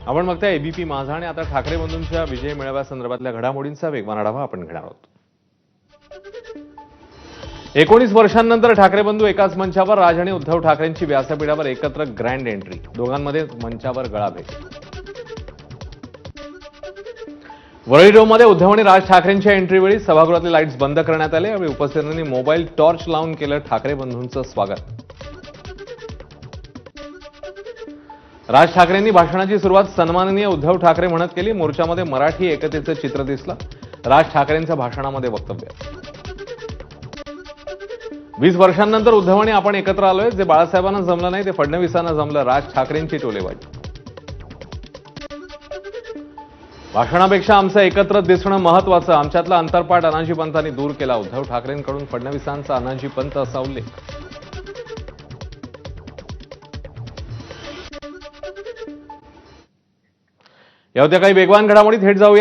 आपण बघताय एबीपी माझा आणि आता ठाकरे बंधूंच्या विजय मेळाव्यासंदर्भातल्या घडामोडींचा वेगवान आढावा आपण घेणार आहोत. 19 वर्षांनंतर ठाकरे बंधू एकाच मंचावर. राज आणि उद्धव ठाकरेंची व्यासपीठावर एकत्र ग्रँड एंट्री. दोघांमध्ये मंचावर गळाभेट. वरळी डोममध्ये उद्धव आणि राज ठाकरेंच्या एंट्रीवेळी सभागृहातले लाईट्स बंद करण्यात आले. यावेळी उपस्थितांनी मोबाईल टॉर्च लावून केलं ठाकरे बंधूंचं स्वागत. राज ठाकरेंनी भाषणाची सुरुवात सन्माननीय उद्धव ठाकरे म्हणत केली. मोर्चामध्ये मराठी एकतेचं चित्र दिसलं. राज ठाकरेंचं भाषणामध्ये वक्तव्य. 20 वर्षांनंतर उद्धव आणि आपण एकत्र आलोय. जे बाळासाहेबांना जमलं नाही ते फडणवीसांना जमलं. राज ठाकरेंची टोलेबाजी. भाषणापेक्षा आमचं एकत्र दिसणं महत्वाचं. आमच्यातला अंतरपाट अनाजी पंतांनी दूर केला. उद्धव ठाकरेंकडून फडणवीसांचा अनाजी पंत असा उल्लेख. या होत्या काही वेगवान घडामोडी. थेट जाऊया